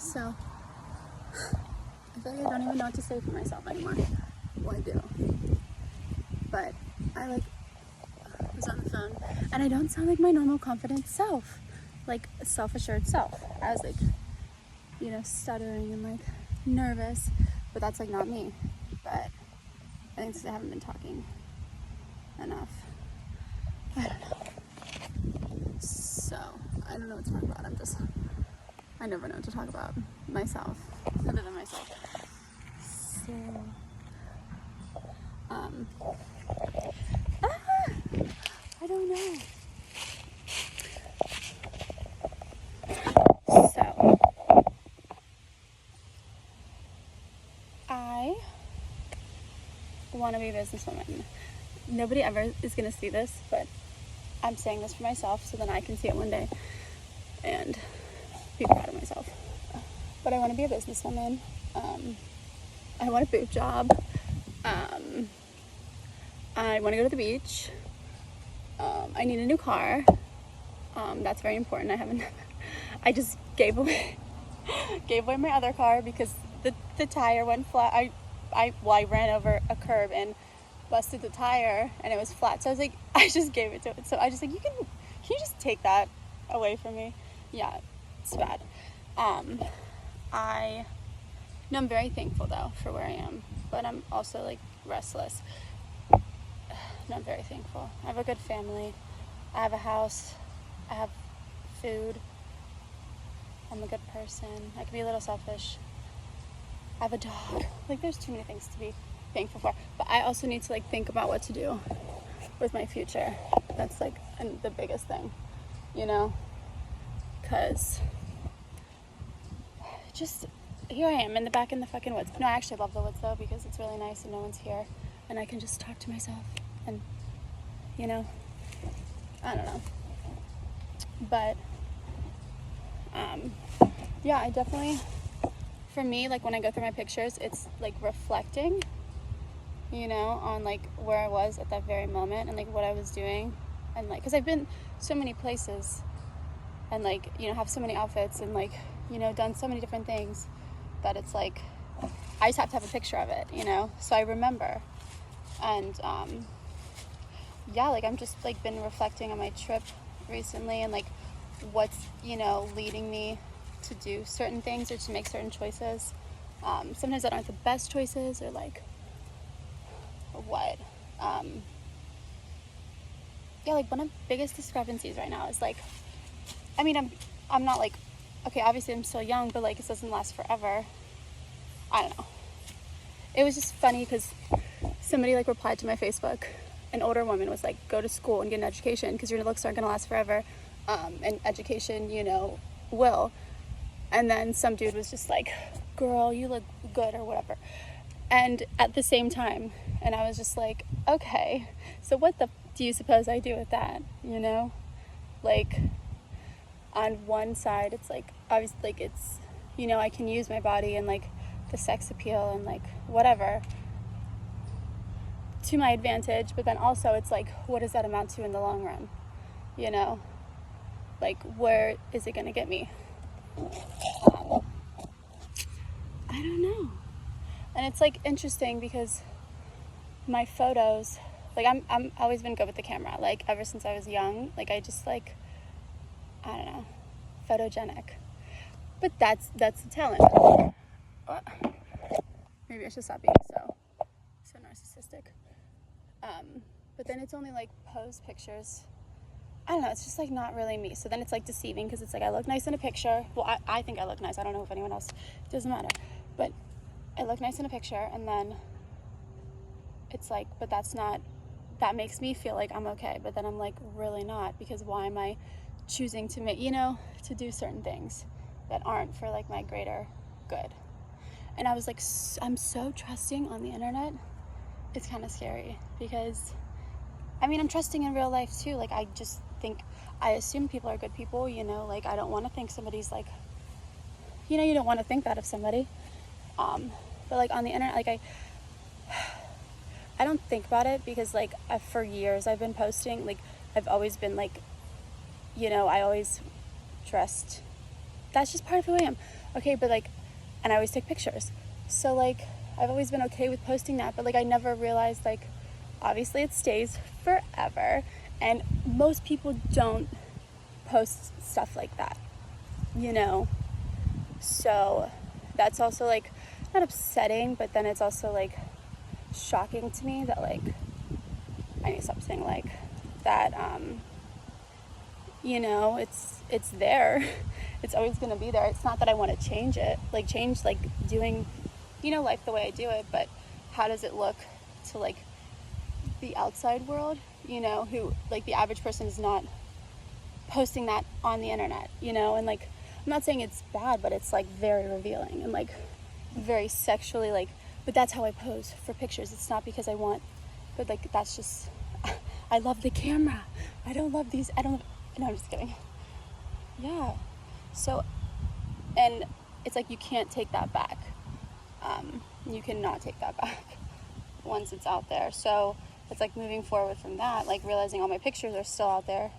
So I feel like I don't even know what to say for myself anymore. Well, I do. But I was on the phone and I don't sound like my normal confident self, like self-assured self. I was stuttering and nervous, but that's not me. But I think I haven't been talking enough. I don't know. So I don't know what to talk about. I never know what to talk about myself, other than myself. So, I don't know. So, I want to be a businesswoman. Nobody ever is going to see this, but I'm saying this for myself so then I can see it one day and be proud of myself. But I want to be a businesswoman. I want a boob job. I want to go to the beach. I need a new car. That's very important. I just gave away my other car because the tire went flat. I ran over a curb and busted the tire and it was flat. So I was like, I just gave it to it. So I just can you just take that away from me? Yeah, it's bad. I'm very thankful though for where I am, but I'm also restless. No, I'm very thankful. I have a good family. I have a house. I have food. I'm a good person. I can be a little selfish. I have a dog. There's too many things to be thankful for. But I also need to think about what to do with my future. That's the biggest thing, because just here I am in the fucking woods. No, I actually love the woods though because it's really nice and no one's here and I can just talk to myself and I don't know. But yeah, I definitely, for me, when I go through my pictures, it's reflecting, on where I was at that very moment and what I was doing, and because I've been so many places and have so many outfits and done so many different things that it's I just have to have a picture of it, so I remember. And yeah, I'm just been reflecting on my trip recently and what's leading me to do certain things or to make certain choices. Sometimes that aren't the best choices or what. Yeah, one of the biggest discrepancies right now is I'm not okay, obviously I'm still young, but it doesn't last forever. I don't know. It was just funny because somebody replied to my Facebook. An older woman was go to school and get an education because your looks aren't going to last forever, and education will. And then some dude was just girl, you look good or whatever, and at the same time, and I was just okay, so what do you suppose I do with that? On one side it's obviously it's I can use my body and the sex appeal and whatever to my advantage, but then also it's what does that amount to in the long run? Where is it gonna get me? I don't know. And it's interesting because my photos, I'm always been good with the camera, ever since I was young. I just I don't know, photogenic. But that's the talent. Maybe I should stop being so narcissistic. But then it's only pose pictures. I don't know, it's just not really me. So then it's deceiving because it's I look nice in a picture. Well, I think I look nice. I don't know if anyone else, it doesn't matter. But I look nice in a picture and then it's but that makes me feel I'm okay. But then I'm really not, because why am I choosing to make, to do certain things that aren't for my greater good? And I was I'm so trusting on the internet. It's kind of scary because I'm trusting in real life too. I just I assume people are good people, I don't want to think somebody's you don't want to think that of somebody. But on the internet, I don't think about it because for years I've been posting, I've always been I always dressed that's just part of who I am. Okay, but like, and I always take pictures. So like, I've always been okay with posting that, but like, I never realized like, obviously it stays forever, and most people don't post stuff like that, you know? So that's also like, not upsetting, but then it's also like shocking to me that like, I need to stop saying like that, you know, it's there. It's always going to be there. It's not that I want to change it, like change like doing, you know, life the way I do it, but how does it look to like the outside world, you know, who like the average person is not posting that on the internet, you know? And like, I'm not saying it's bad, but it's like very revealing and like very sexually, like, but that's how I pose for pictures. It's not because I want, but like, that's just, I love the camera. I don't love these, no, I'm just kidding. Yeah. So, and it's like, you can't take that back. You cannot take that back once it's out there. So it's like moving forward from that, like realizing all my pictures are still out there.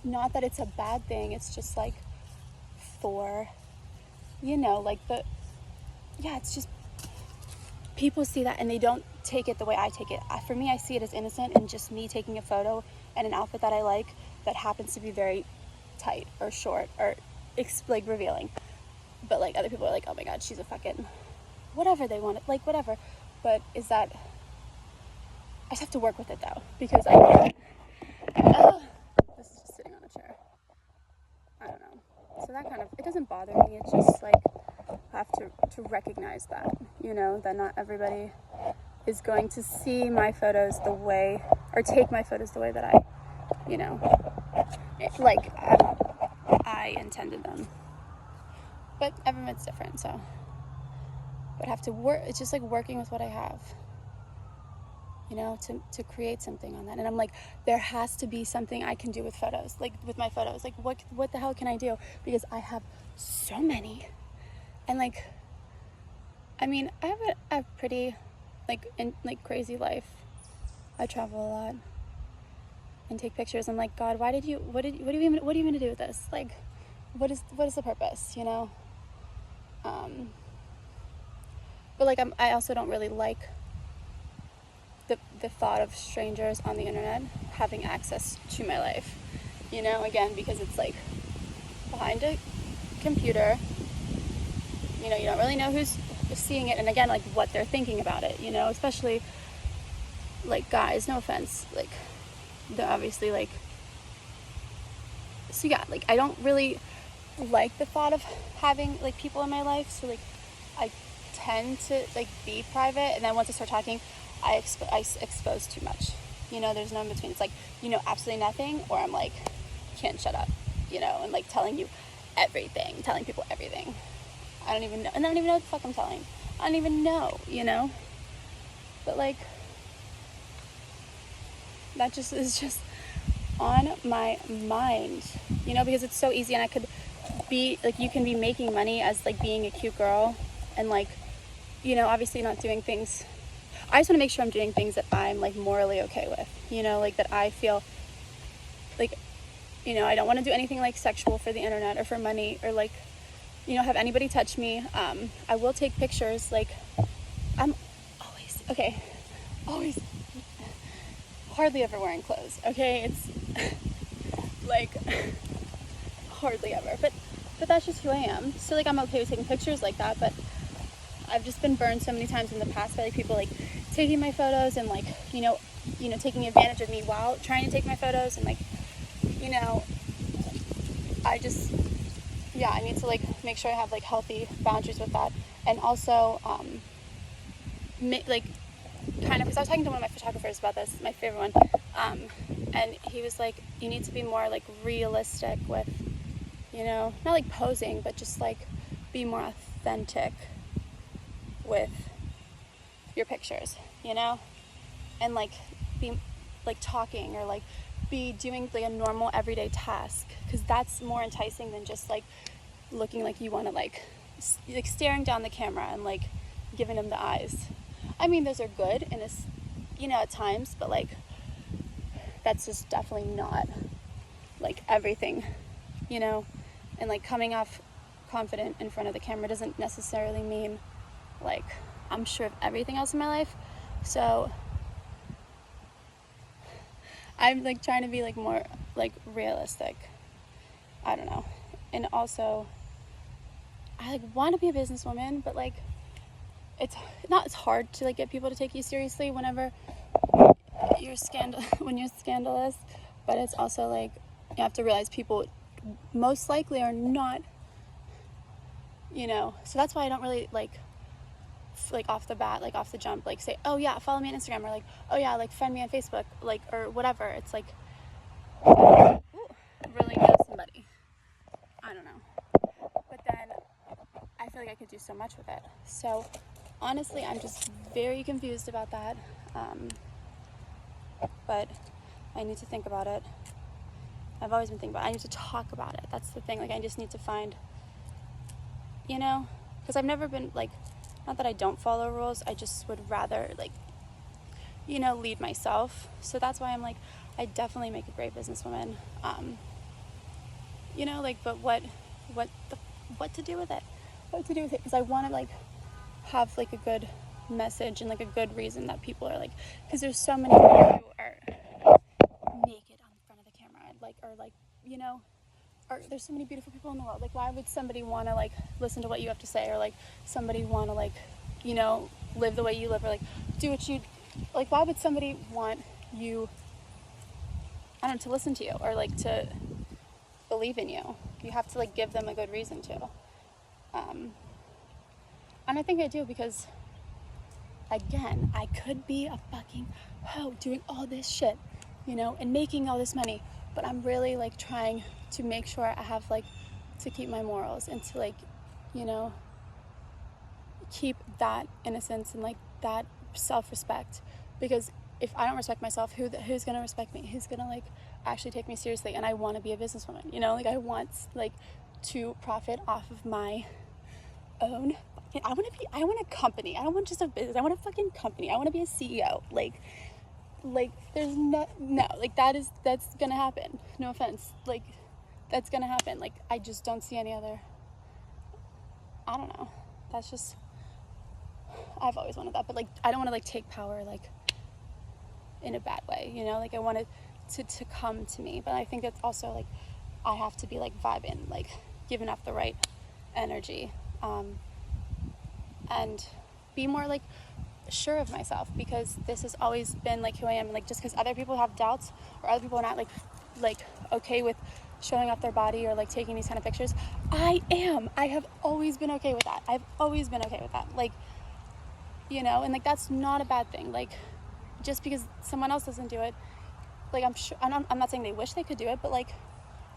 Not that it's a bad thing. It's just like for, you know, like it's just, people see that and they don't take it the way I take it. For me, I see it as innocent and just me taking a photo and an outfit that I like that happens to be very tight or short or like revealing. But like other people are like, oh my God, she's a fucking whatever they want, like whatever. But is that, I just have to work with it though, because I can't, this is just sitting on a chair. I don't know. So that kind of, it doesn't bother me. It's just like, I have to recognize that, you know, that not everybody is going to see my photos the way, or take my photos the way that I, you know, like I intended them. But everyone's different, so. But I have to work, it's just like working with what I have, you know, to create something on that. And I'm like, there has to be something I can do with photos, like with my photos. Like what the hell can I do? Because I have so many. And like, I mean, I have a pretty like crazy life. I travel a lot and take pictures. I'm like, God, what are you going to do with this? Like, what is the purpose, you know? But like, I also don't really like the thought of strangers on the internet having access to my life, you know, again, because it's like behind a computer, you know, you don't really know who's seeing it, and again, like what they're thinking about it, you know, especially like guys, no offense, like they're obviously like, so yeah, like I don't really like the thought of having like people in my life, so like I tend to like be private, and then once I start talking, I expose too much, you know. There's no in between. It's like, you know, absolutely nothing, or I'm like, can't shut up, you know, and like telling people everything. I don't even know, and I don't even know what the fuck I'm telling. I don't even know, you know. But like, that just is just on my mind, you know, because it's so easy, and I could be like, you can be making money as like being a cute girl, and like, you know, obviously not doing things. I just want to make sure I'm doing things that I'm like morally okay with, you know, like that I feel like, you know, I don't want to do anything like sexual for the internet or for money, or like, you know, have anybody touch me. I will take pictures. Like, I'm always hardly ever wearing clothes. Okay, it's like hardly ever, but that's just who I am. So like, I'm okay with taking pictures like that, but I've just been burned so many times in the past by like people like taking my photos and like, you know, taking advantage of me while trying to take my photos, and like, you know, I just, yeah, I need to like make sure I have like healthy boundaries with that. And also, like, kind of, because I was talking to one of my photographers about this, my favorite one, and he was like, you need to be more like realistic with, you know, not like posing, but just like be more authentic with your pictures, you know, and like be like talking, or like be doing like a normal everyday task, because that's more enticing than just like looking like you want to like staring down the camera and like giving them the eyes. I mean, those are good in a, you know, at times, but like that's just definitely not like everything, you know. And like coming off confident in front of the camera doesn't necessarily mean like I'm sure of everything else in my life. So I'm like trying to be like more like realistic. I don't know. And also I like want to be a businesswoman, but like it's hard to like get people to take you seriously whenever you're when you're scandalous, but it's also like you have to realize people most likely are not, you know. So that's why I don't really like off the bat, like off the jump, like say, oh yeah, follow me on Instagram, or like, oh yeah, like friend me on Facebook, like, or whatever. It's like, ooh, really know somebody. I don't know. But then I feel like I could do so much with it. So honestly, I'm just very confused about that. But I need to think about it. I've always been thinking about it. I need to talk about it. That's the thing. Like, I just need to find, you know, because I've never been like, not that I don't follow rules, I just would rather like, you know, lead myself. So that's why I'm like, I definitely make a great businesswoman. You know, like, but what to do with it? What to do with it? Because I want to like have like a good message and like a good reason that people are like, because there's so many people who are naked on the front of the camera, like, or like, you know, or there's so many beautiful people in the world. Like, why would somebody want to like listen to what you have to say, or like somebody want to like, you know, live the way you live, or like do what you like? Why would somebody want you, I don't know, to listen to you or like to believe in you? You have to like give them a good reason to. And I think I do, because again, I could be a fucking hoe doing all this shit, you know, and making all this money, but I'm really like trying to make sure I have like to keep my morals and to like, you know, keep that innocence and like that self-respect. Because if I don't respect myself, who's gonna respect me? Who's gonna like actually take me seriously? And I want to be a businesswoman, you know, like I want like to profit off of my own. I want a company. I don't want just a business. I want a fucking company. I want to be a CEO. Like there's no, like that's gonna happen. No offense. Like that's gonna happen. Like I just don't see any other, I don't know. That's just, I've always wanted that, but like I don't want to like take power like in a bad way, you know? Like I want it to come to me, but I think it's also like I have to be like vibing, like giving off the right energy, and be more like sure of myself, because this has always been like who I am. And like just because other people have doubts, or other people are not like okay with showing off their body or like taking these kind of pictures, I have always been okay with that. I've always been okay with that, like, you know. And like that's not a bad thing. Like just because someone else doesn't do it, like I'm sure, I'm not saying they wish they could do it, but like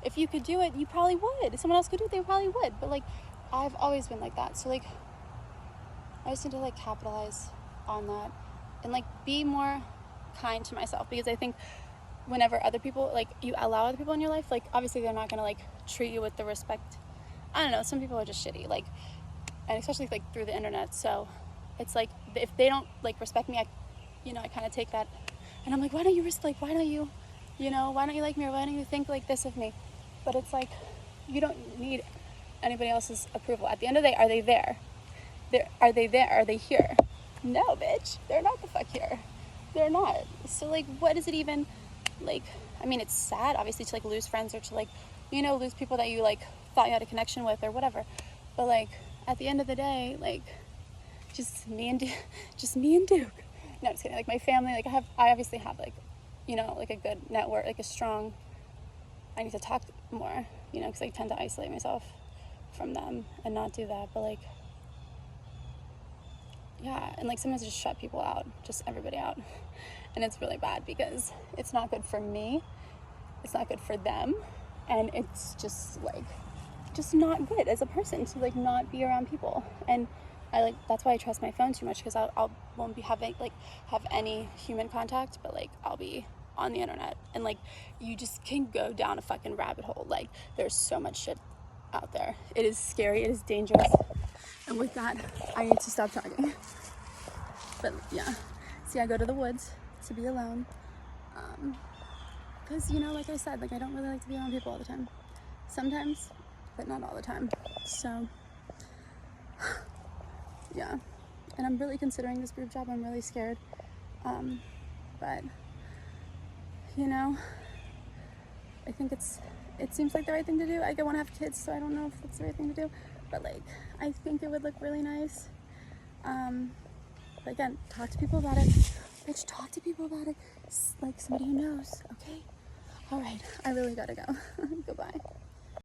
if you could do it, you probably would. If someone else could do it, they probably would. But like I've always been like that. So like I just need to like capitalize on that and like be more kind to myself, because I think whenever other people, like you allow other people in your life, like obviously they're not gonna like treat you with the respect. I don't know, some people are just shitty, like, and especially like through the internet. So it's like if they don't like respect me, I kind of take that and I'm like, why don't you why don't you like me, or why don't you think like this of me? But it's like you don't need anybody else's approval. At the end of the day, are they there? Are they there? Are they here? No, bitch. They're not the fuck here. They're not. So, like, what is it even, like, I mean, it's sad, obviously, to, like, lose friends, or to, like, lose people that you, like, thought you had a connection with, or whatever. But, like, at the end of the day, like, just me and Duke. No, just kidding. Like, my family, like, I obviously have, like, like, a good network, like, a strong, I need to talk more, because I tend to isolate myself from them and not do that. But, like, yeah, and like sometimes just shut people out, just everybody out. And it's really bad, because it's not good for me, it's not good for them, and it's just like just not good as a person to like not be around people. And I like, that's why I trust my phone too much, because I'll won't be having have any human contact, but like I'll be on the internet, and like you just can go down a fucking rabbit hole. Like there's so much shit out there. It is scary, it is dangerous. And with that, I need to stop talking. But yeah, see, I go to the woods to be alone, because like I said, like I don't really like to be around people all the time. Sometimes but not all the time. So yeah, and I'm really considering this boob job. I'm really scared, but you know, I think it seems like the right thing to do. I want to have kids, so I don't know if that's the right thing to do, but like I think it would look really nice. But again, talk to people about it. Bitch, talk to people about it. Like somebody who knows, okay? All right, I really gotta go. Goodbye.